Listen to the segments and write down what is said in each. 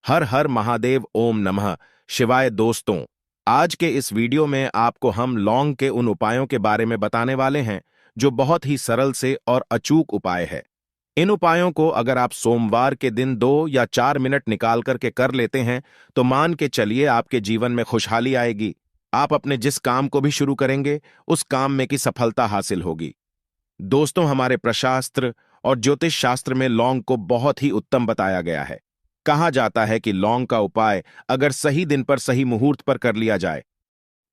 हर हर महादेव, ओम नमः शिवाय। दोस्तों, आज के इस वीडियो में आपको हम लौंग के उन उपायों के बारे में बताने वाले हैं जो बहुत ही सरल से और अचूक उपाय है। इन उपायों को अगर आप सोमवार के दिन 2 या 4 मिनट निकाल करके कर लेते हैं तो मान के चलिए आपके जीवन में खुशहाली आएगी। आप अपने जिस काम को भी शुरू करेंगे उस काम में की सफलता हासिल होगी। दोस्तों, हमारे प्रशास्त्र और ज्योतिष शास्त्र में लौंग को बहुत ही उत्तम बताया गया है। कहा जाता है कि लौंग का उपाय अगर सही दिन पर सही मुहूर्त पर कर लिया जाए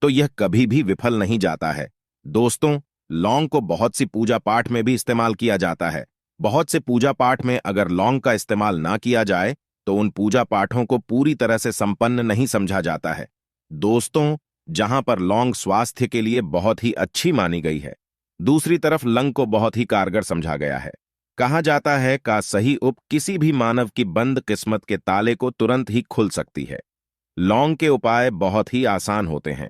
तो यह कभी भी विफल नहीं जाता है। दोस्तों, लौंग को बहुत सी पूजा पाठ में भी इस्तेमाल किया जाता है। बहुत से पूजा पाठ में अगर लौंग का इस्तेमाल ना किया जाए तो उन पूजा पाठों को पूरी तरह से संपन्न नहीं समझा जाता है। दोस्तों, जहां पर लौंग स्वास्थ्य के लिए बहुत ही अच्छी मानी गई है, दूसरी तरफ लंग को बहुत ही कारगर समझा गया है। कहा जाता है का सही उप किसी भी मानव की बंद किस्मत के ताले को तुरंत ही खुल सकती है। लौंग के उपाय बहुत ही आसान होते हैं।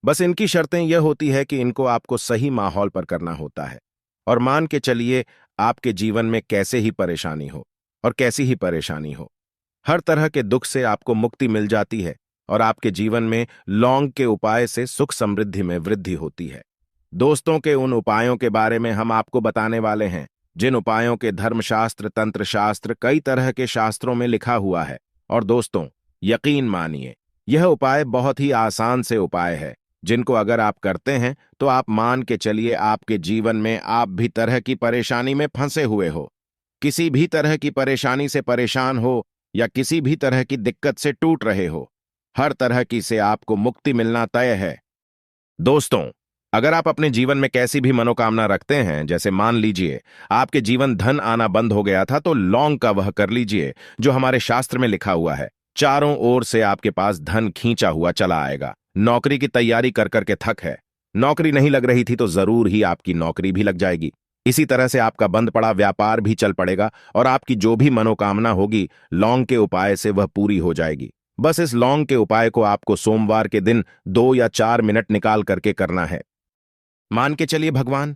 बस इनकी शर्तें यह होती है कि इनको आपको सही माहौल पर करना होता है। और मान के चलिए आपके जीवन में कैसे ही परेशानी हो और कैसी ही परेशानी हो, हर तरह के दुख से आपको मुक्ति मिल जाती है और आपके जीवन में लौंग के उपाय से सुख समृद्धि में वृद्धि होती है। दोस्तों, के उन उपायों के बारे में हम आपको बताने वाले हैं जिन उपायों के धर्मशास्त्र, तंत्र शास्त्र, कई तरह के शास्त्रों में लिखा हुआ है। और दोस्तों, यकीन मानिए, यह उपाय बहुत ही आसान से उपाय है जिनको अगर आप करते हैं तो आप मान के चलिए आपके जीवन में आप भी तरह की परेशानी में फंसे हुए हो, किसी भी तरह की परेशानी से परेशान हो या किसी भी तरह की दिक्कत से टूट रहे हो, हर तरह की से आपको मुक्ति मिलना तय है। दोस्तों, अगर आप अपने जीवन में कैसी भी मनोकामना रखते हैं, जैसे मान लीजिए आपके जीवन धन आना बंद हो गया था, तो लौंग का वह कर लीजिए जो हमारे शास्त्र में लिखा हुआ है। चारों ओर से आपके पास धन खींचा हुआ चला आएगा। नौकरी की तैयारी कर करके थक है, नौकरी नहीं लग रही थी तो जरूर ही आपकी नौकरी भी लग जाएगी। इसी तरह से आपका बंद पड़ा व्यापार भी चल पड़ेगा और आपकी जो भी मनोकामना होगी लौंग के उपाय से वह पूरी हो जाएगी। बस इस लौंग के उपाय को आपको सोमवार के दिन 2 या 4 मिनट निकाल करके करना है। मान के चलिए भगवान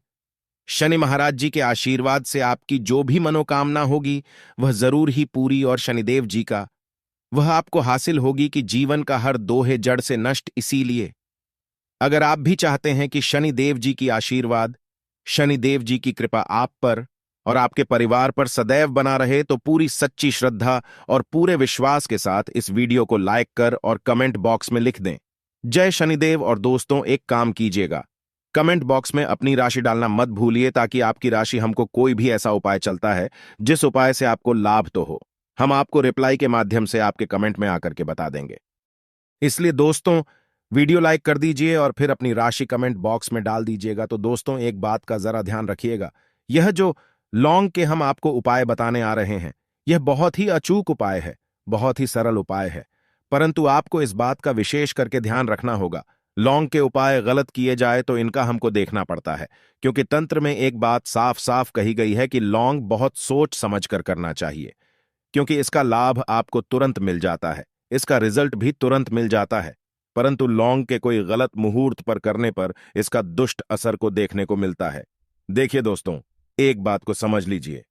शनि महाराज जी के आशीर्वाद से आपकी जो भी मनोकामना होगी वह जरूर ही पूरी, और शनिदेव जी का वह आपको हासिल होगी कि जीवन का हर दोहे जड़ से नष्ट। इसीलिए अगर आप भी चाहते हैं कि शनिदेव जी की आशीर्वाद, शनिदेव जी की कृपा आप पर और आपके परिवार पर सदैव बना रहे, तो पूरी सच्ची श्रद्धा और पूरे विश्वास के साथ इस वीडियो को लाइक कर और कमेंट बॉक्स में लिख दें जय शनिदेव। और दोस्तों, एक काम कीजिएगा, कमेंट बॉक्स में अपनी राशि डालना मत भूलिए, ताकि आपकी राशि हमको कोई भी ऐसा उपाय चलता है जिस उपाय से आपको लाभ तो हो, हम आपको रिप्लाई के माध्यम से आपके कमेंट में आकर के बता देंगे। इसलिए दोस्तों, वीडियो लाइक कर दीजिए और फिर अपनी राशि कमेंट बॉक्स में डाल दीजिएगा। तो दोस्तों, एक बात का जरा ध्यान रखिएगा, यह जो लौंग के हम आपको उपाय बताने आ रहे हैं यह बहुत ही अचूक उपाय है, बहुत ही सरल उपाय है, परंतु आपको इस बात का विशेष करके ध्यान रखना होगा। लौंग के उपाय गलत किए जाए तो इनका हमको देखना पड़ता है, क्योंकि तंत्र में एक बात साफ साफ कही गई है कि लौंग बहुत सोच समझ कर करना चाहिए, क्योंकि इसका लाभ आपको तुरंत मिल जाता है, इसका रिजल्ट भी तुरंत मिल जाता है। परंतु लौंग के कोई गलत मुहूर्त पर करने पर इसका दुष्ट असर को देखने को मिलता है। देखिए दोस्तों, एक बात को समझ लीजिए,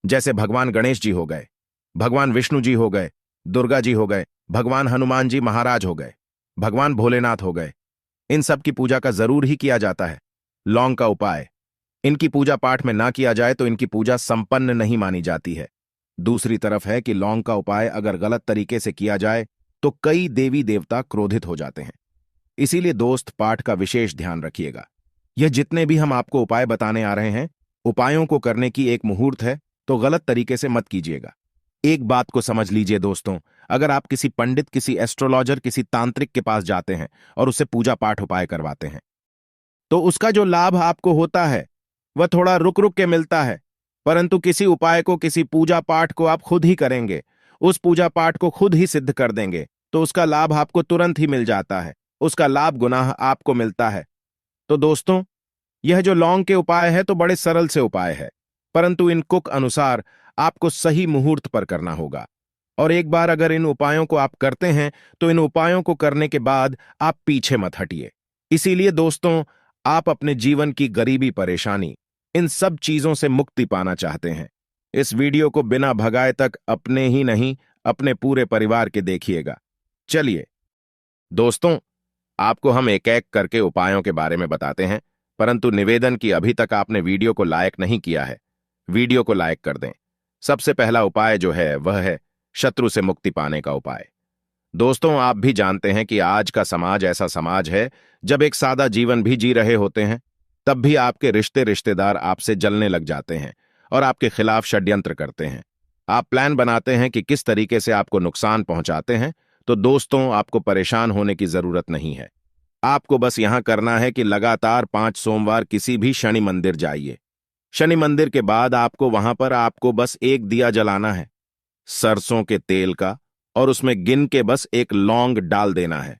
जैसे भगवान गणेश जी हो गए, भगवान विष्णु जी हो गए, दुर्गा जी हो गए, भगवान हनुमान जी महाराज हो गए, भगवान भोलेनाथ हो गए, इन सब की पूजा का जरूर ही किया जाता है। लौंग का उपाय इनकी पूजा पाठ में ना किया जाए तो इनकी पूजा संपन्न नहीं मानी जाती है। दूसरी तरफ है कि लौंग का उपाय अगर गलत तरीके से किया जाए तो कई देवी देवता क्रोधित हो जाते हैं। इसीलिए दोस्त, पाठ का विशेष ध्यान रखिएगा। यह जितने भी हम आपको उपाय बताने आ रहे हैं, उपायों को करने की एक मुहूर्त है, तो गलत तरीके से मत कीजिएगा। एक बात को समझ लीजिए दोस्तों, अगर आप किसी पंडित, किसी एस्ट्रोलॉजर, किसी तांत्रिक के पास जाते हैं और उससे पूजा पाठ उपाय करवाते हैं, तो उसका जो लाभ आपको होता है वह थोड़ा रुक रुक के मिलता है। परंतु किसी उपाय को, किसी पूजा पाठ को आप खुद ही करेंगे, उस पूजा पाठ को खुद ही सिद्ध कर देंगे, तो उसका लाभ आपको तुरंत ही मिल जाता है, उसका लाभ गुनाह आपको मिलता है। तो दोस्तों, यह जो लौंग के उपाय है तो बड़े सरल से उपाय है, परंतु इन कुक अनुसार आपको सही मुहूर्त पर करना होगा। और एक बार अगर इन उपायों को आप करते हैं तो इन उपायों को करने के बाद आप पीछे मत हटिए। इसीलिए दोस्तों, आप अपने जीवन की गरीबी, परेशानी, इन सब चीजों से मुक्ति पाना चाहते हैं, इस वीडियो को बिना भगाए तक अपने ही नहीं अपने पूरे परिवार के देखिएगा। चलिए दोस्तों, आपको हम एक एक करके उपायों के बारे में बताते हैं, परंतु निवेदन कि अभी तक आपने वीडियो को लाइक नहीं किया है, वीडियो को लाइक कर दें। सबसे पहला उपाय जो है वह है शत्रु से मुक्ति पाने का उपाय। दोस्तों, आप भी जानते हैं कि आज का समाज ऐसा समाज है, जब एक सादा जीवन भी जी रहे होते हैं, तब भी आपके रिश्तेदार आपसे जलने लग जाते हैं और आपके खिलाफ षड्यंत्र करते हैं। आप प्लान बनाते हैं कि किस तरीके से आपको नुकसान पहुंचाते हैं, तो दोस्तों आपको परेशान होने की जरूरत नहीं है। आपको बस यहां करना है कि लगातार 5 सोमवार किसी भी शनि मंदिर जाइए। शनि मंदिर के बाद आपको बस एक दिया जलाना है, सरसों के तेल का, और उसमें गिन के बस एक लौंग डाल देना है।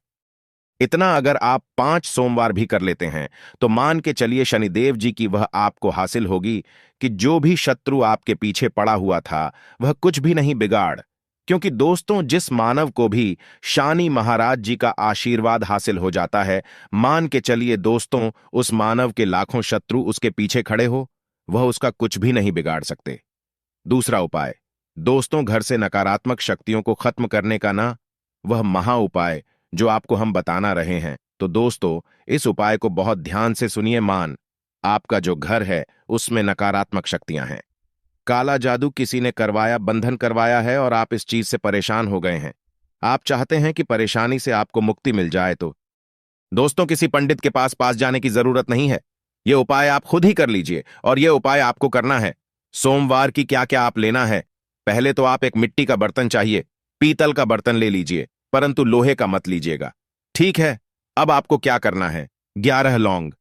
इतना अगर आप 5 सोमवार भी कर लेते हैं तो मान के चलिए शनिदेव जी की वह आपको हासिल होगी कि जो भी शत्रु आपके पीछे पड़ा हुआ था वह कुछ भी नहीं बिगाड़। क्योंकि दोस्तों, जिस मानव को भी शानी महाराज जी का आशीर्वाद हासिल हो जाता है, मान के चलिए दोस्तों, उस मानव के लाखों शत्रु उसके पीछे खड़े हो, वह उसका कुछ भी नहीं बिगाड़ सकते। दूसरा उपाय, दोस्तों, घर से नकारात्मक शक्तियों को खत्म करने का ना, वह महा उपाय जो आपको हम बताना रहे हैं। तो दोस्तों, इस उपाय को बहुत ध्यान से सुनिए। आपका जो घर है उसमें नकारात्मक शक्तियां हैं, काला जादू किसी ने करवाया, बंधन करवाया है और आप इस चीज से परेशान हो गए हैं। आप चाहते हैं कि परेशानी से आपको मुक्ति मिल जाए, तो दोस्तों किसी पंडित के पास जाने की जरूरत नहीं है। यह उपाय आप खुद ही कर लीजिए, और यह उपाय आपको करना है। सोमवार की क्या क्या आप लेना है, पहले तो आप एक मिट्टी का बर्तन चाहिए, पीतल का बर्तन ले लीजिए, परंतु लोहे का मत लीजिएगा, ठीक है। अब आपको क्या करना है, 11 लौंग,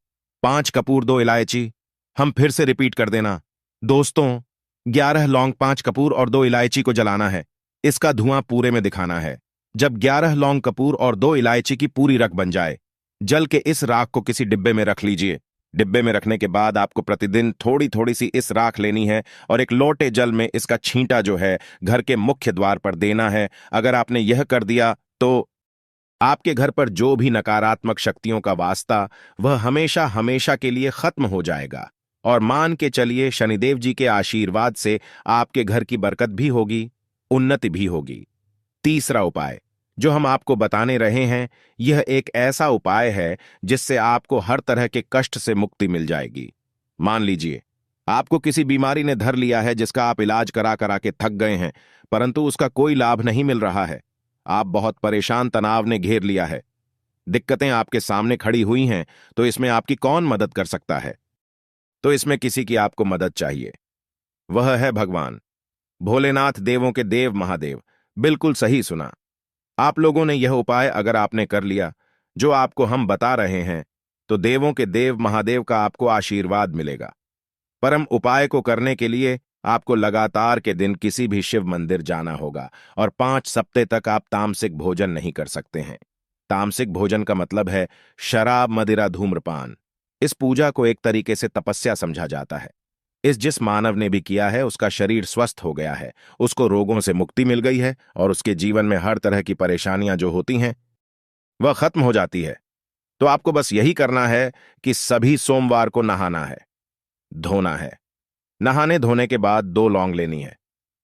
5 कपूर, 2 इलायची। हम फिर से रिपीट कर देना दोस्तों, 11 लौंग, 5 कपूर और 2 इलायची को जलाना है। इसका धुआं पूरे में दिखाना है। जब 11 लौंग, कपूर और 2 इलायची की पूरी रख बन जाए, जल के इस राख को किसी डिब्बे में रख लीजिए। डिब्बे में रखने के बाद आपको प्रतिदिन थोड़ी थोड़ी सी इस राख लेनी है और एक लोटे जल में इसका छींटा जो है घर के मुख्य द्वार पर देना है। अगर आपने यह कर दिया तो आपके घर पर जो भी नकारात्मक शक्तियों का वास्ता, वह हमेशा हमेशा के लिए खत्म हो जाएगा। और मान के चलिए शनिदेव जी के आशीर्वाद से आपके घर की बरकत भी होगी, उन्नति भी होगी। तीसरा उपाय जो हम आपको बताने रहे हैं, यह एक ऐसा उपाय है जिससे आपको हर तरह के कष्ट से मुक्ति मिल जाएगी। मान लीजिए आपको किसी बीमारी ने धर लिया है जिसका आप इलाज करा करा के थक गए हैं, परंतु उसका कोई लाभ नहीं मिल रहा है। आप बहुत परेशान, तनाव ने घेर लिया है, दिक्कतें आपके सामने खड़ी हुई हैं, तो इसमें आपकी कौन मदद कर सकता है? तो इसमें किसी की आपको मदद चाहिए, वह है भगवान भोलेनाथ, देवों के देव महादेव। बिल्कुल सही सुना आप लोगों ने। यह उपाय अगर आपने कर लिया जो आपको हम बता रहे हैं, तो देवों के देव महादेव का आपको आशीर्वाद मिलेगा। परम उपाय को करने के लिए आपको लगातार के दिन किसी भी शिव मंदिर जाना होगा और 5 सप्ताह तक आप तामसिक भोजन नहीं कर सकते हैं। तामसिक भोजन का मतलब है शराब, मदिरा, धूम्रपान। इस पूजा को एक तरीके से तपस्या समझा जाता है। इस जिस मानव ने भी किया है उसका शरीर स्वस्थ हो गया है, उसको रोगों से मुक्ति मिल गई है और उसके जीवन में हर तरह की परेशानियां जो होती हैं वह खत्म हो जाती है। तो आपको बस यही करना है कि सभी सोमवार को नहाना है, धोना है। नहाने धोने के बाद 2 लौंग लेनी है,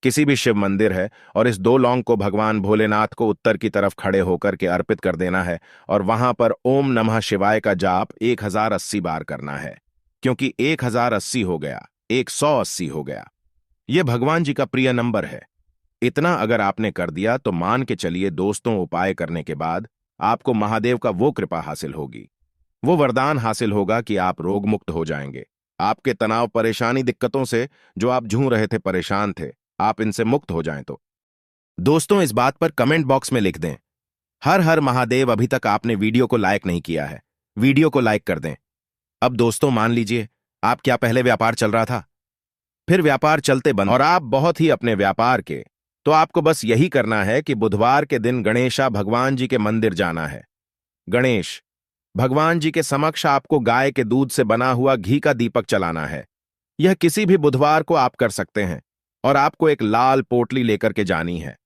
किसी भी शिव मंदिर है, और इस 2 लौंग को भगवान भोलेनाथ को उत्तर की तरफ खड़े होकर के अर्पित कर देना है और वहां पर ओम नमः शिवाय का जाप 1080 बार करना है। क्योंकि 1080 हो गया, 180 हो गया, यह भगवान जी का प्रिय नंबर है। इतना अगर आपने कर दिया तो मान के चलिए दोस्तों, उपाय करने के बाद आपको महादेव का वो कृपा हासिल होगी, वो वरदान हासिल होगा कि आप रोग मुक्त हो जाएंगे। आपके तनाव, परेशानी, दिक्कतों से जो आप जूझ रहे थे, परेशान थे, आप इनसे मुक्त हो जाएं। तो दोस्तों इस बात पर कमेंट बॉक्स में लिख दें, हर हर महादेव। अभी तक आपने वीडियो को लाइक नहीं किया है, वीडियो को लाइक कर दें। अब दोस्तों मान लीजिए आप क्या पहले व्यापार चल रहा था, फिर व्यापार चलते बंद और आप बहुत ही अपने व्यापार के, तो आपको बस यही करना है कि बुधवार के दिन गणेशा भगवान जी के मंदिर जाना है। गणेश भगवान जी के समक्ष आपको गाय के दूध से बना हुआ घी का दीपक चलाना है। यह किसी भी बुधवार को आप कर सकते हैं और आपको एक लाल पोटली लेकर के जानी है।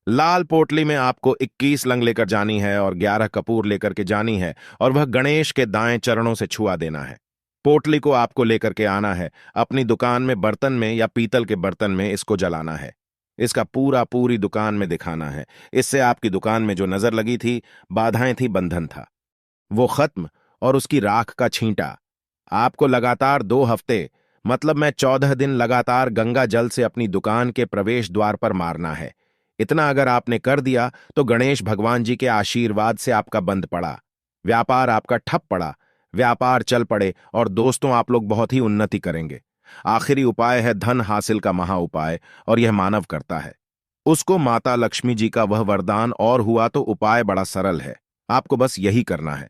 लाल पोटली में आपको 21 लंग लेकर जानी है और 11 कपूर लेकर के जानी है और वह गणेश के दाएं चरणों से छुआ देना है। पोटली को आपको लेकर के आना है, अपनी दुकान में बर्तन में या पीतल के बर्तन में इसको जलाना है। इसका पूरी दुकान में दिखाना है। इससे आपकी दुकान में जो नजर लगी थी, बाधाएं थी, बंधन था, वो खत्म। और उसकी राख का छींटा। आपको लगातार 2 हफ्ते, मतलब मैं 14 दिन लगातार गंगा जल से अपनी दुकान के प्रवेश द्वार पर मारना है। इतना अगर आपने कर दिया तो गणेश भगवान जी के आशीर्वाद से आपका बंद पड़ा, व्यापार आपका ठप पड़ा, व्यापार चल पड़े और दोस्तों आप लोग बहुत ही उन्नति करेंगे। आखिरी उपाय है धन हासिल का महा उपाय, और यह मानव करता है। उसको माता लक्ष्मी जी का वह वरदान और हुआ तो उपाय बड़ा सरल है, आपको बस यही करना है।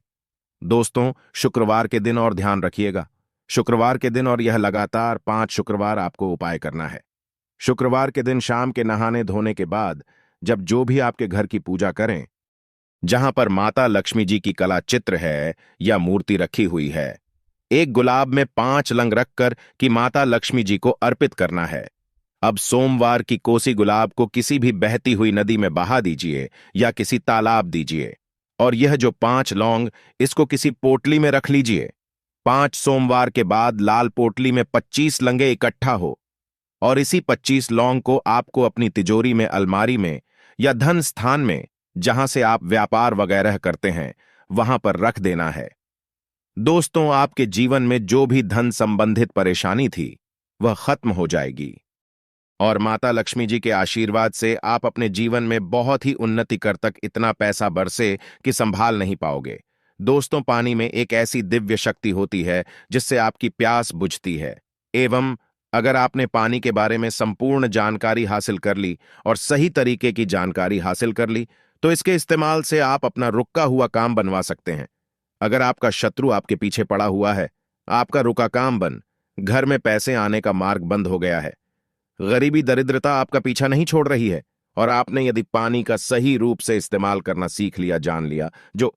दोस्तों, शुक्रवार के दिन और ध्यान रखिएगा, शुक्रवार के दिन और यह लगातार 5 शुक्रवार आपको उपाय करना है। शुक्रवार के दिन शाम के नहाने धोने के बाद जब जो भी आपके घर की पूजा करें, जहां पर माता लक्ष्मी जी की कला चित्र है या मूर्ति रखी हुई है, एक गुलाब में 5 लंग रखकर कि माता लक्ष्मी जी को अर्पित करना है। अब सोमवार की कोसी गुलाब को किसी भी बहती हुई नदी में बहा दीजिए या किसी तालाब दीजिए, और यह जो 5 लौंग, इसको किसी पोटली में रख लीजिए। 5 सोमवार के बाद लाल पोटली में 25 लंगे इकट्ठा हो, और इसी 25 लौंग को आपको अपनी तिजोरी में, अलमारी में या धन स्थान में, जहां से आप व्यापार वगैरह करते हैं, वहां पर रख देना है। दोस्तों, आपके जीवन में जो भी धन संबंधित परेशानी थी वह खत्म हो जाएगी, और माता लक्ष्मी जी के आशीर्वाद से आप अपने जीवन में बहुत ही उन्नति कर तक इतना पैसा बरसे कि संभाल नहीं पाओगे। दोस्तों, पानी में एक ऐसी दिव्य शक्ति होती है जिससे आपकी प्यास बुझती है। एवं अगर आपने पानी के बारे में संपूर्ण जानकारी हासिल कर ली और सही तरीके की जानकारी हासिल कर ली, तो इसके इस्तेमाल से आप अपना रुका हुआ काम बनवा सकते हैं। अगर आपका शत्रु आपके पीछे पड़ा हुआ है, आपका रुका काम बन, घर में पैसे आने का मार्ग बंद हो गया है, गरीबी दरिद्रता आपका पीछा नहीं छोड़ रही है, और आपने यदि पानी का सही रूप से इस्तेमाल करना सीख लिया, जान लिया, जो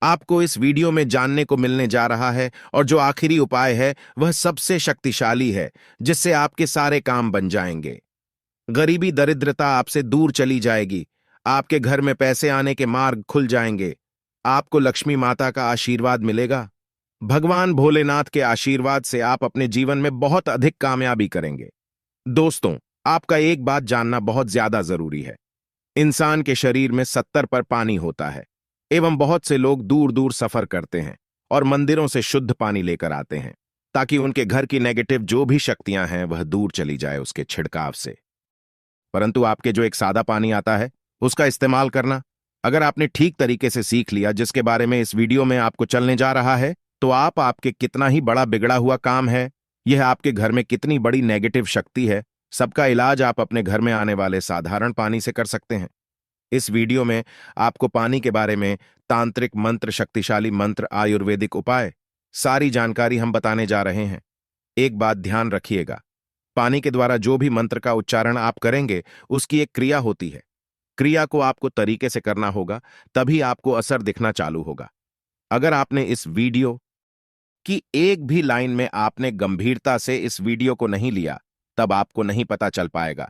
आपको इस वीडियो में जानने को मिलने जा रहा है, और जो आखिरी उपाय है वह सबसे शक्तिशाली है, जिससे आपके सारे काम बन जाएंगे। गरीबी दरिद्रता आपसे दूर चली जाएगी, आपके घर में पैसे आने के मार्ग खुल जाएंगे, आपको लक्ष्मी माता का आशीर्वाद मिलेगा। भगवान भोलेनाथ के आशीर्वाद से आप अपने जीवन में बहुत अधिक कामयाबी करेंगे। दोस्तों, आपका एक बात जानना बहुत ज्यादा जरूरी है। इंसान के शरीर में 70 पर पानी होता है, एवं बहुत से लोग दूर दूर सफर करते हैं और मंदिरों से शुद्ध पानी लेकर आते हैं, ताकि उनके घर की नेगेटिव जो भी शक्तियां हैं वह दूर चली जाए उसके छिड़काव से। परंतु आपके जो एक सादा पानी आता है, उसका इस्तेमाल करना अगर आपने ठीक तरीके से सीख लिया, जिसके बारे में इस वीडियो में आपको चलने जा रहा है, तो आपके कितना ही बड़ा बिगड़ा हुआ काम है, यह आपके घर में कितनी बड़ी नेगेटिव शक्ति है, सबका इलाज आप अपने घर में आने वाले साधारण पानी से कर सकते हैं। इस वीडियो में आपको पानी के बारे में तांत्रिक मंत्र, शक्तिशाली मंत्र, आयुर्वेदिक उपाय, सारी जानकारी हम बताने जा रहे हैं। एक बात ध्यान रखिएगा, पानी के द्वारा जो भी मंत्र का उच्चारण आप करेंगे उसकी एक क्रिया होती है। क्रिया को आपको तरीके से करना होगा, तभी आपको असर दिखना चालू होगा। अगर आपने इस वीडियो की एक भी लाइन में आपने गंभीरता से इस वीडियो को नहीं लिया, तब आपको नहीं पता चल पाएगा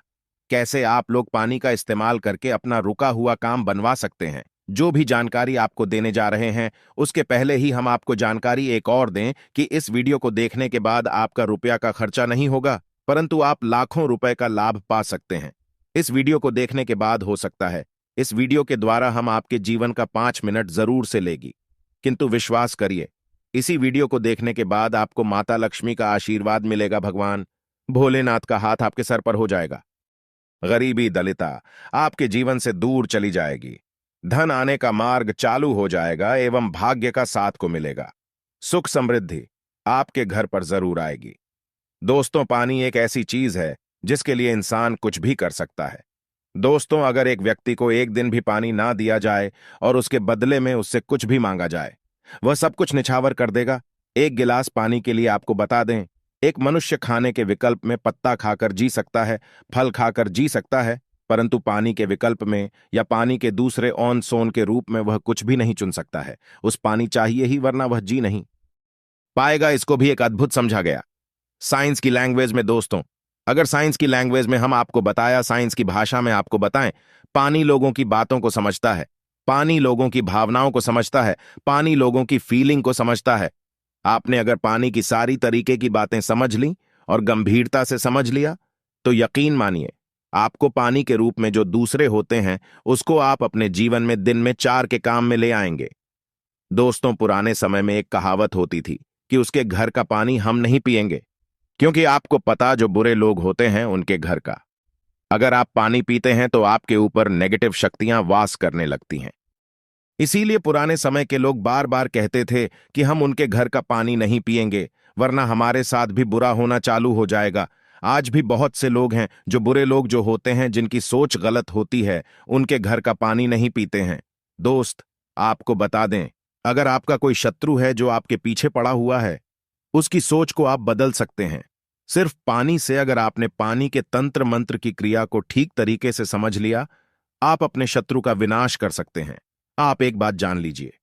कैसे आप लोग पानी का इस्तेमाल करके अपना रुका हुआ काम बनवा सकते हैं। जो भी जानकारी आपको देने जा रहे हैं, उसके पहले ही हम आपको जानकारी एक और दें कि इस वीडियो को देखने के बाद आपका रुपया का खर्चा नहीं होगा, परंतु आप लाखों रुपए का लाभ पा सकते हैं। इस वीडियो को देखने के बाद हो सकता है इस वीडियो के द्वारा हम आपके जीवन का 5 मिनट जरूर से लेगी, किंतु विश्वास करिए, इसी वीडियो को देखने के बाद आपको माता लक्ष्मी का आशीर्वाद मिलेगा, भगवान भोलेनाथ का हाथ आपके सर पर हो जाएगा, गरीबी दलिता आपके जीवन से दूर चली जाएगी, धन आने का मार्ग चालू हो जाएगा एवं भाग्य का साथ को मिलेगा, सुख समृद्धि आपके घर पर जरूर आएगी। दोस्तों, पानी एक ऐसी चीज है जिसके लिए इंसान कुछ भी कर सकता है। दोस्तों, अगर एक व्यक्ति को एक दिन भी पानी ना दिया जाए और उसके बदले में उससे कुछ भी मांगा जाए, वह सब कुछ निछावर कर देगा। एक गिलास पानी के लिए आपको बता दें, एक मनुष्य खाने के विकल्प में पत्ता खाकर जी सकता है, फल खाकर जी सकता है, परंतु पानी के विकल्प में या पानी के दूसरे ऑन सोन के रूप में वह कुछ भी नहीं चुन सकता है। उस पानी चाहिए ही, वरना वह जी नहीं पाएगा। इसको भी एक अद्भुत समझा गया साइंस की लैंग्वेज में। दोस्तों, अगर साइंस की लैंग्वेज में हम आपको बताया, साइंस की भाषा में आपको बताएं, पानी लोगों की बातों को समझता है, पानी लोगों की भावनाओं को समझता है, पानी लोगों की फीलिंग को समझता है। आपने अगर पानी की सारी तरीके की बातें समझ ली और गंभीरता से समझ लिया, तो यकीन मानिए आपको पानी के रूप में जो दूसरे होते हैं उसको आप अपने जीवन में दिन में 4 के काम में ले आएंगे। दोस्तों, पुराने समय में एक कहावत होती थी कि उसके घर का पानी हम नहीं पिएंगे, क्योंकि आपको पता जो बुरे लोग होते हैं उनके घर का। अगर आप पानी पीते हैं तो आपके ऊपर नेगेटिव शक्तियां वास करने लगती हैं। इसीलिए पुराने समय के लोग बार बार कहते थे कि हम उनके घर का पानी नहीं पिएंगे, वरना हमारे साथ भी बुरा होना चालू हो जाएगा। आज भी बहुत से लोग हैं जो बुरे लोग जो होते हैं, जिनकी सोच गलत होती है, उनके घर का पानी नहीं पीते हैं। दोस्त, आपको बता दें, अगर आपका कोई शत्रु है जो आपके पीछे पड़ा हुआ है, उसकी सोच को आप बदल सकते हैं। सिर्फ पानी से, अगर आपने पानी के तंत्र मंत्र की क्रिया को ठीक तरीके से समझ लिया, आप अपने शत्रु का विनाश कर सकते हैं। आप एक बात जान लीजिए,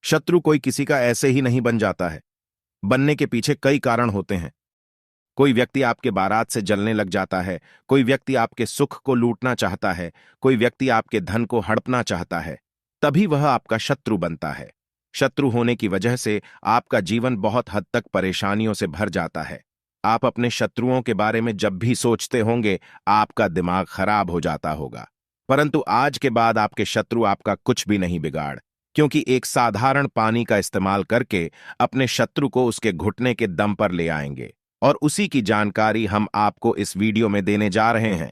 शत्रु कोई किसी का ऐसे ही नहीं बन जाता है। बनने के पीछे कई कारण होते हैं। कोई व्यक्ति आपके बारात से जलने लग जाता है, कोई व्यक्ति आपके सुख को लूटना चाहता है, कोई व्यक्ति आपके धन को हड़पना चाहता है, तभी वह आपका शत्रु बनता है। शत्रु होने की वजह से आपका जीवन बहुत हद तक परेशानियों से भर जाता है। आप अपने शत्रुओं के बारे में जब भी सोचते होंगे, आपका दिमाग खराब हो जाता होगा। परंतु आज के बाद आपके शत्रु आपका कुछ भी नहीं बिगाड़, क्योंकि एक साधारण पानी का इस्तेमाल करके अपने शत्रु को उसके घुटने के दम पर ले आएंगे, और उसी की जानकारी हम आपको इस वीडियो में देने जा रहे हैं।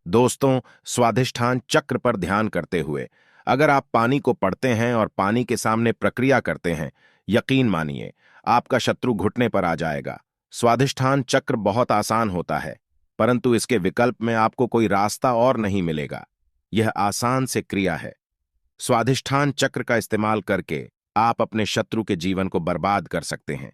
दोस्तों, स्वाधिष्ठान चक्र पर ध्यान करते हुए अगर आप पानी को पढ़ते हैं और पानी के सामने प्रक्रिया करते हैं, यकीन मानिए आपका शत्रु घुटने पर आ जाएगा। स्वाधिष्ठान चक्र बहुत आसान होता है, परंतु इसके विकल्प में आपको कोई रास्ता और नहीं मिलेगा। यह आसान से क्रिया है। स्वाधिष्ठान चक्र का इस्तेमाल करके आप अपने शत्रु के जीवन को बर्बाद कर सकते हैं।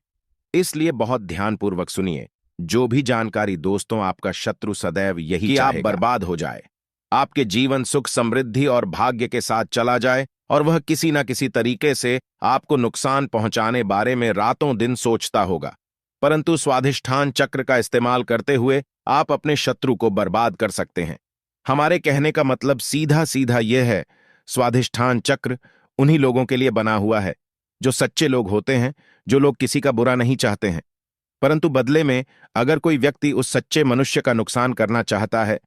इसलिए बहुत ध्यानपूर्वक सुनिए। जो भी जानकारी दोस्तों, आपका शत्रु सदैव यही कि आप बर्बाद हो जाए, आपके जीवन सुख समृद्धि और भाग्य के साथ चला जाए, और वह किसी न किसी तरीके से आपको नुकसान पहुंचाने बारे में रातों दिन सोचता होगा। परंतु स्वाधिष्ठान चक्र का इस्तेमाल करते हुए आप अपने शत्रु को बर्बाद कर सकते हैं। हमारे कहने का मतलब सीधा सीधा यह है, स्वाधिष्ठान चक्र उन्हीं लोगों के लिए बना हुआ है जो सच्चे लोग होते हैं, जो लोग किसी का बुरा नहीं चाहते हैं। परंतु बदले में अगर कोई व्यक्ति उस सच्चे मनुष्य का नुकसान करना चाहता है,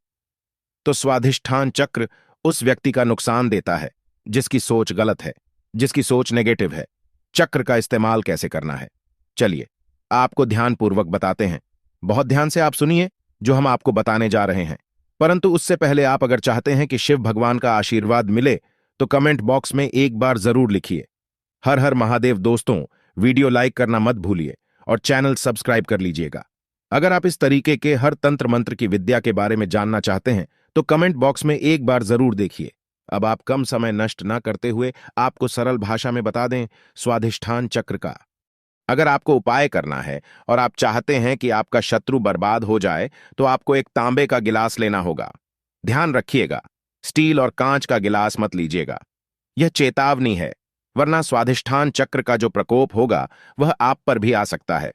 तो स्वाधिष्ठान चक्र उस व्यक्ति का नुकसान देता है जिसकी सोच गलत है, जिसकी सोच नेगेटिव है। चक्र का इस्तेमाल कैसे करना है, चलिए आपको ध्यानपूर्वक बताते हैं। बहुत ध्यान से आप सुनिए जो हम आपको बताने जा रहे हैं। परंतु उससे पहले आप अगर चाहते हैं कि शिव भगवान का आशीर्वाद मिले, तो कमेंट बॉक्स में एक बार जरूर लिखिए, हर हर महादेव। दोस्तों, वीडियो लाइक करना मत भूलिए और चैनल सब्सक्राइब कर लीजिएगा। अगर आप इस तरीके के हर तंत्र मंत्र की विद्या के बारे में जानना चाहते हैं, तो कमेंट बॉक्स में एक बार जरूर देखिए। अब आप कम समय नष्ट न करते हुए आपको सरल भाषा में बता दें स्वाधिष्ठान चक्र का। अगर आपको उपाय करना है और आप चाहते हैं कि आपका शत्रु बर्बाद हो जाए, तो आपको एक तांबे का गिलास लेना होगा। ध्यान रखिएगा, स्टील और कांच का गिलास मत लीजिएगा। यह चेतावनी है, वरना स्वाधिष्ठान चक्र का जो प्रकोप होगा वह आप पर भी आ सकता है।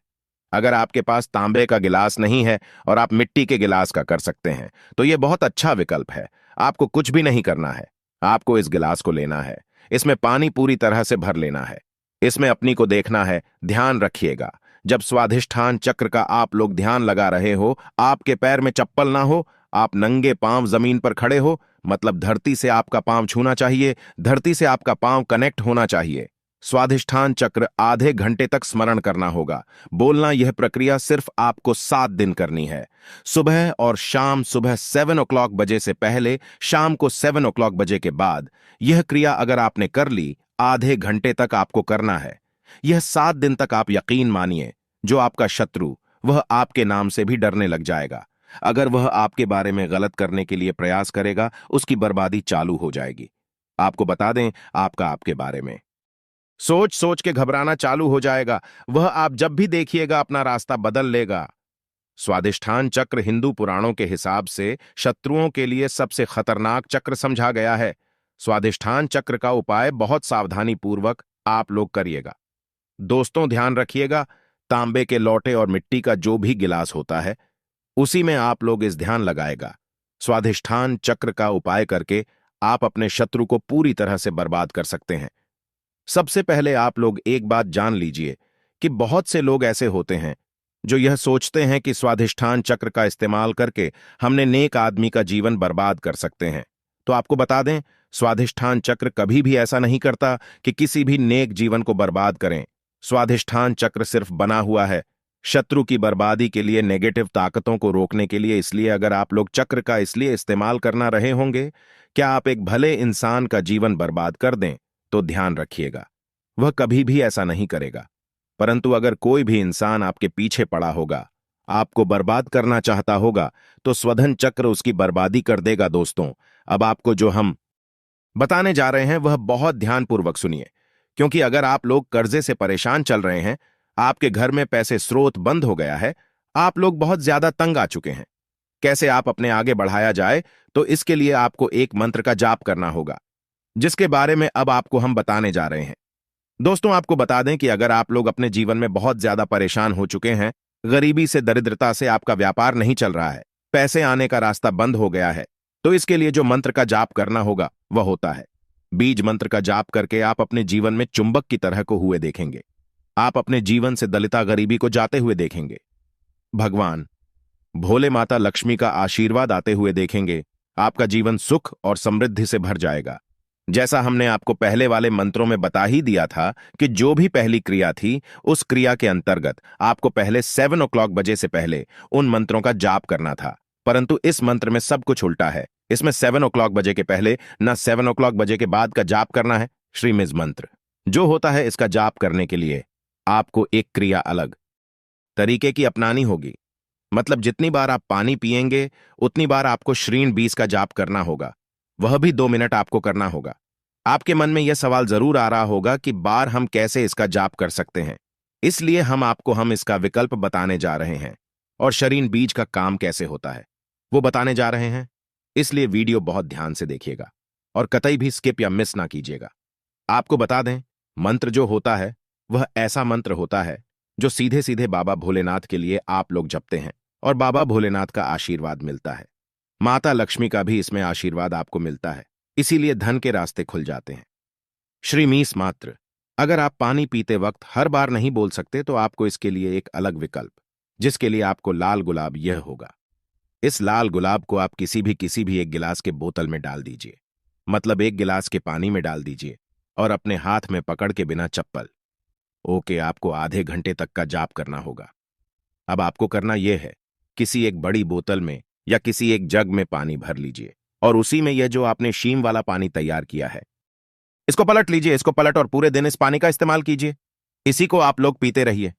अगर आपके पास तांबे का गिलास नहीं है और आप मिट्टी के गिलास का कर सकते हैं, तो यह बहुत अच्छा विकल्प है। आपको कुछ भी नहीं करना है, आपको इस गिलास को लेना है, इसमें पानी पूरी तरह से भर लेना है, इसमें अपनी को देखना है। ध्यान रखिएगा, जब स्वाधिष्ठान चक्र का आप लोग ध्यान लगा रहे हो, आपके पैर में चप्पल ना हो, आप नंगे पांव जमीन पर खड़े हो, मतलब धरती से आपका पांव छूना चाहिए, धरती से आपका पांव कनेक्ट होना चाहिए। स्वाधिष्ठान चक्र आधे घंटे तक स्मरण करना होगा। बोलना यह प्रक्रिया सिर्फ आपको 7 दिन करनी है। सुबह और शाम, सुबह 7 o'clock बजे से पहले, शाम को 7 o'clock बजे के बाद। यह क्रिया अगर आपने कर ली, आधे घंटे तक आपको करना है। यह 7 दिन तक आप यकीन मानिए, जो आपका शत्रु वह आपके नाम से भी डरने लग जाएगा। अगर वह आपके बारे में गलत करने के लिए प्रयास करेगा, उसकी बर्बादी चालू हो जाएगी। आपको बता दें, आपका आपके बारे में सोच सोच के घबराना चालू हो जाएगा। वह आप जब भी देखिएगा अपना रास्ता बदल लेगा। स्वाधिष्ठान चक्र हिंदू पुराणों के हिसाब से शत्रुओं के लिए सबसे खतरनाक चक्र समझा गया है। स्वाधिष्ठान चक्र का उपाय बहुत सावधानी पूर्वक आप लोग करिएगा। दोस्तों, ध्यान रखिएगा, तांबे के लोटे और मिट्टी का जो भी गिलास होता है, उसी में आप लोग इस ध्यान लगाएगा। स्वाधिष्ठान चक्र का उपाय करके आप अपने शत्रु को पूरी तरह से बर्बाद कर सकते हैं। सबसे पहले आप लोग एक बात जान लीजिए कि बहुत से लोग ऐसे होते हैं जो यह सोचते हैं कि स्वाधिष्ठान चक्र का इस्तेमाल करके हमने नेक आदमी का जीवन बर्बाद कर सकते हैं। तो आपको बता दें, स्वाधिष्ठान चक्र कभी भी ऐसा नहीं करता कि किसी भी नेक जीवन को बर्बाद करें। स्वाधिष्ठान चक्र सिर्फ बना हुआ है शत्रु की बर्बादी के लिए, नेगेटिव ताकतों को रोकने के लिए। इसलिए अगर आप लोग चक्र का इसलिए इस्तेमाल करना रहे होंगे क्या आप एक भले इंसान का जीवन बर्बाद कर दें, तो ध्यान रखिएगा वह कभी भी ऐसा नहीं करेगा। परंतु अगर कोई भी इंसान आपके पीछे पड़ा होगा, आपको बर्बाद करना चाहता होगा, तो स्वधन चक्र उसकी बर्बादी कर देगा। दोस्तों, अब आपको जो हम बताने जा रहे हैं वह बहुत ध्यानपूर्वक सुनिए, क्योंकि अगर आप लोग कर्जे से परेशान चल रहे हैं, आपके घर में पैसे स्रोत बंद हो गया है, आप लोग बहुत ज्यादा तंग आ चुके हैं, कैसे आप अपने आगे बढ़ाया जाए, तो इसके लिए आपको एक मंत्र का जाप करना होगा, जिसके बारे में अब आपको हम बताने जा रहे हैं। दोस्तों, आपको बता दें कि अगर आप लोग अपने जीवन में बहुत ज्यादा परेशान हो चुके हैं, गरीबी से, दरिद्रता से, आपका व्यापार नहीं चल रहा है, पैसे आने का रास्ता बंद हो गया है, तो इसके लिए जो मंत्र का जाप करना होगा वह होता है बीज मंत्र का जाप करके आप अपने जीवन में चुंबक की तरह को हुए देखेंगे। आप अपने जीवन से दलिता गरीबी को जाते हुए देखेंगे। भगवान भोले माता लक्ष्मी का आशीर्वाद आते हुए देखेंगे। आपका जीवन सुख और समृद्धि से भर जाएगा। जैसा हमने आपको पहले वाले मंत्रों में बता ही दिया था कि जो भी पहली क्रिया थी, उस क्रिया के अंतर्गत आपको पहले 7 o'clock बजे से पहले उन मंत्रों का जाप करना था। परंतु इस मंत्र में सब कुछ उल्टा है। इसमें 7 o'clock बजे के पहले न 7 o'clock बजे के बाद का जाप करना है। श्रीमिज मंत्र जो होता है, इसका जाप करने के लिए आपको एक क्रिया अलग तरीके की अपनानी होगी। मतलब जितनी बार आप पानी पिएंगे उतनी बार आपको श्रीन 20 का जाप करना होगा, वह भी 2 मिनट आपको करना होगा। आपके मन में यह सवाल जरूर आ रहा होगा कि बार हम कैसे इसका जाप कर सकते हैं, इसलिए हम इसका विकल्प बताने जा रहे हैं और शरीन बीज का काम कैसे होता है वो बताने जा रहे हैं। इसलिए वीडियो बहुत ध्यान से देखिएगा और कतई भी स्किप या मिस ना कीजिएगा। आपको बता दें, मंत्र जो होता है वह ऐसा मंत्र होता है जो सीधे सीधे बाबा भोलेनाथ के लिए आप लोग जपते हैं और बाबा भोलेनाथ का आशीर्वाद मिलता है। माता लक्ष्मी का भी इसमें आशीर्वाद आपको मिलता है, इसीलिए धन के रास्ते खुल जाते हैं। श्रीमीस मात्र अगर आप पानी पीते वक्त हर बार नहीं बोल सकते तो आपको इसके लिए एक अलग विकल्प, जिसके लिए आपको लाल गुलाब यह होगा। इस लाल गुलाब को आप किसी भी एक गिलास के बोतल में डाल दीजिए, मतलब एक गिलास के पानी में डाल दीजिए और अपने हाथ में पकड़ के बिना चप्पल ओके आपको आधे घंटे तक का जाप करना होगा। अब आपको करना यह है, किसी एक बड़ी बोतल में या किसी एक जग में पानी भर लीजिए और उसी में यह जो आपने शीम वाला पानी तैयार किया है इसको पलट लीजिए, इसको पलट और पूरे दिन इस पानी का इस्तेमाल कीजिए। इसी को आप लोग पीते रहिए।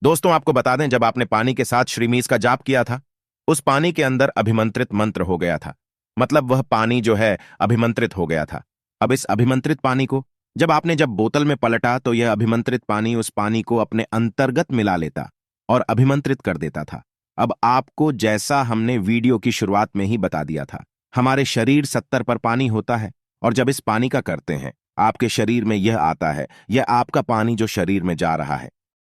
दोस्तों, आपको बता दें, जब आपने पानी के साथ श्रीमीस का जाप किया था, उस पानी के अंदर अभिमंत्रित मंत्र हो गया था, मतलब वह पानी जो है अभिमंत्रित हो गया था। अब इस अभिमंत्रित पानी को जब बोतल में पलटा तो यह अभिमंत्रित पानी उस पानी को अपने अंतर्गत मिला लेता और अभिमंत्रित कर देता था। अब आपको जैसा हमने वीडियो की शुरुआत में ही बता दिया था, हमारे शरीर 70 पर पानी होता है और जब इस पानी का करते हैं आपके शरीर में यह आता है, यह आपका पानी जो शरीर में जा रहा है